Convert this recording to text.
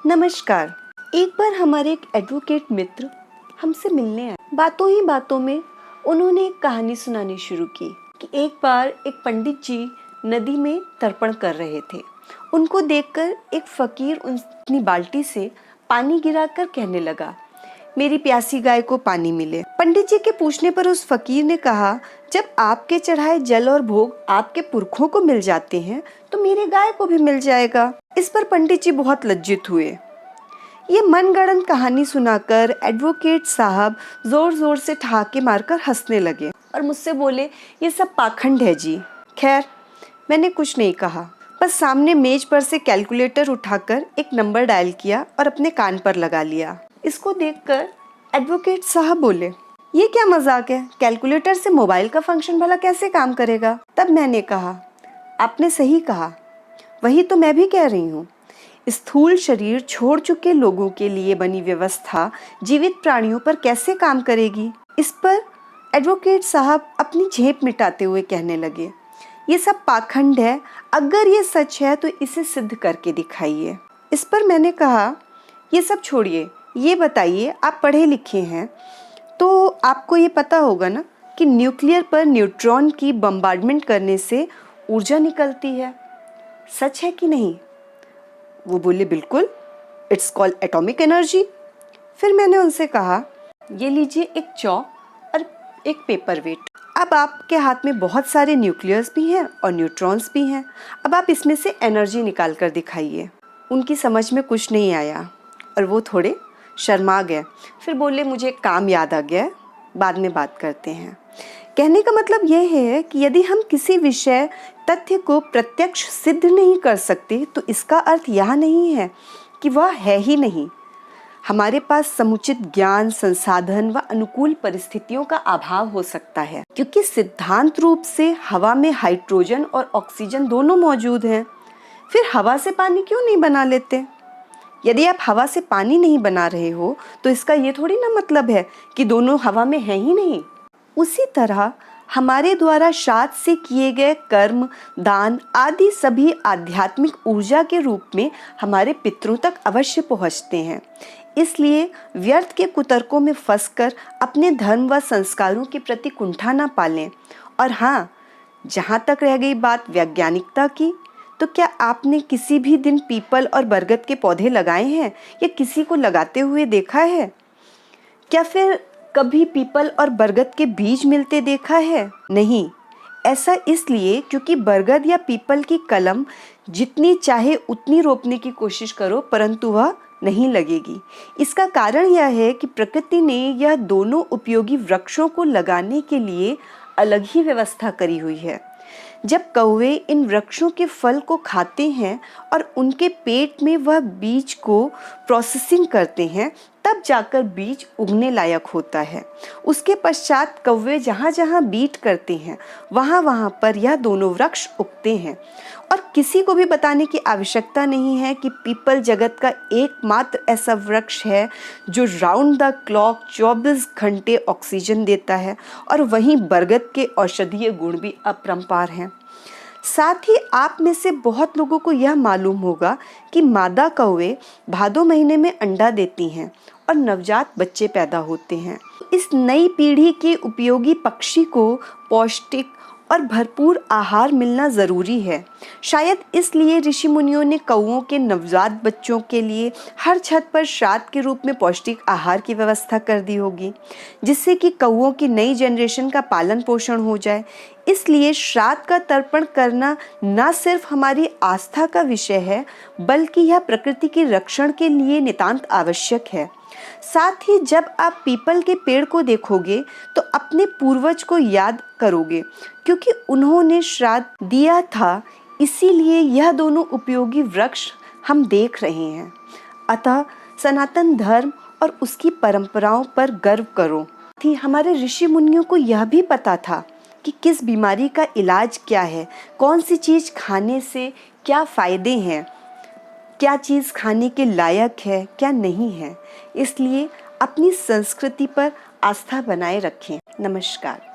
नमस्कार। एक बार हमारे एक एडवोकेट मित्र हमसे मिलने आए। बातों ही बातों में उन्होंने एक कहानी सुनानी शुरू की कि एक बार एक पंडित जी नदी में तर्पण कर रहे थे। उनको देखकर एक फकीर अपनी बाल्टी से पानी गिराकर कहने लगा, मेरी प्यासी गाय को पानी मिले। पंडित जी के पूछने पर उस फकीर ने कहा, जब आपके चढ़ाए जल और भोग आपके पुरखों को मिल जाते हैं तो मेरी गाय को भी मिल जाएगा। इस पर पंडित जी बहुत लज्जित हुए। ये मनगढ़ंत कहानी सुनाकर एडवोकेट साहब जोर जोर से ठहाके मारकर हंसने लगे और मुझसे बोले, ये सब पाखंड है जी। खैर, मैंने कुछ नहीं कहा, बस सामने मेज पर से कैलकुलेटर उठाकर एक नंबर डायल किया और अपने कान पर लगा लिया। इसको देखकर एडवोकेट साहब बोले, ये क्या मजाक है, कैलकुलेटर से मोबाइल का फंक्शन भला कैसे काम करेगा। तब मैंने कहा, आपने सही कहा, वही तो मैं भी कह रही हूँ। स्थूल शरीर छोड़ चुके लोगों के लिए बनी व्यवस्था जीवित प्राणियों पर कैसे काम करेगी। इस पर एडवोकेट साहब अपनी झेप मिटाते हुए कहने लगे, ये सब पाखंड है, अगर ये सच है तो इसे सिद्ध करके दिखाइए। इस पर मैंने कहा, ये सब छोड़िए, ये बताइए, आप पढ़े लिखे हैं तो आपको ये पता होगा ना कि न्यूक्लियर पर न्यूट्रॉन की बम्बार्डमेंट करने से ऊर्जा निकलती है, सच है कि नहीं। वो बोले, बिल्कुल, इट्स कॉल्ड एटॉमिक एनर्जी। फिर मैंने उनसे कहा, ये लीजिए एक चौक और एक पेपर वेट। अब आपके हाथ में बहुत सारे न्यूक्लियस भी हैं और न्यूट्रॉन्स भी हैं, अब आप इसमें से एनर्जी निकाल कर दिखाइए। उनकी समझ में कुछ नहीं आया और वो थोड़े शर्मा गए। फिर बोले, मुझे एक काम याद आ गया, बाद में बात करते हैं। कहने का मतलब यह है कि यदि हम किसी विषय तथ्य को प्रत्यक्ष सिद्ध नहीं कर सकते तो इसका अर्थ यह नहीं है कि वह है ही नहीं। हमारे पास समुचित ज्ञान, संसाधन व अनुकूल परिस्थितियों का अभाव हो सकता है, क्योंकि सिद्धांत रूप से हवा में हाइड्रोजन और ऑक्सीजन दोनों मौजूद हैं। फिर हवा से पानी क्यों नहीं बना लेते। यदि आप हवा से पानी नहीं बना रहे हो तो इसका ये थोड़ी ना मतलब है कि दोनों हवा में है ही नहीं। उसी तरह हमारे द्वारा श्राद्ध से किए गए कर्म, दान आदि सभी आध्यात्मिक ऊर्जा के रूप में हमारे पितरों तक अवश्य पहुँचते हैं। इसलिए व्यर्थ के कुतर्कों में फंसकर अपने धर्म व संस्कारों के प्रति कुंठा न पालें। और हाँ, जहाँ तक रह गई बात वैज्ञानिकता की, तो क्या आपने किसी भी दिन पीपल और बरगद के पौधे लगाए हैं या किसी को लगाते हुए देखा है? क्या फिर कभी पीपल और बरगद के बीज मिलते देखा है? नहीं। ऐसा इसलिए क्योंकि बरगद या पीपल की कलम जितनी चाहे उतनी रोपने की कोशिश करो, परंतु वह नहीं लगेगी। इसका कारण यह है कि प्रकृति ने यह दोनों उपयोगी वृक्षों को लगाने के लिए अलग ही व्यवस्था करी हुई है। जब कौवे इन वृक्षों के फल को खाते हैं और उनके पेट में वह बीज को प्रोसेसिंग करते हैं, तब जाकर बीज उगने लायक होता है। उसके पश्चात कौवे जहाँ जहाँ बीट करते हैं, वहाँ वहाँ पर यह दोनों वृक्ष उगते हैं। और किसी को भी बताने की आवश्यकता नहीं है कि पीपल जगत का एकमात्र ऐसा वृक्ष है जो राउंड द क्लॉक 24 घंटे ऑक्सीजन देता है, और वहीं बरगद के औषधीय गुण भी अपरंपार हैं। साथ ही आप में से बहुत लोगों को यह मालूम होगा कि मादा कौवे भादों महीने में अंडा देती हैं और नवजात बच्चे पैदा होते हैं। इस नई पीढ़ी के उपयोगी पक्षी को पौष्टिक और भरपूर आहार मिलना ज़रूरी है। शायद इसलिए ऋषि मुनियों ने कौओं के नवजात बच्चों के लिए हर छत पर श्राद्ध के रूप में पौष्टिक आहार की व्यवस्था कर दी होगी, जिससे कि कौओं की नई जनरेशन का पालन पोषण हो जाए। इसलिए श्राद्ध का तर्पण करना न सिर्फ हमारी आस्था का विषय है, बल्कि यह प्रकृति के रक्षण के लिए नितांत आवश्यक है। साथ ही जब आप पीपल के पेड़ को देखोगे तो अपने पूर्वज को याद करोगे, क्योंकि उन्होंने श्राद्ध दिया था, इसीलिए यह दोनों उपयोगी वृक्ष हम देख रहे हैं। अतः सनातन धर्म और उसकी परंपराओं पर गर्व करो। हमारे ऋषि मुनियों को यह भी पता था कि किस बीमारी का इलाज क्या है, कौन सी चीज़ खाने से क्या फ़ायदे हैं, क्या चीज़ खाने के लायक है, क्या नहीं है। इसलिए अपनी संस्कृति पर आस्था बनाए रखें। नमस्कार।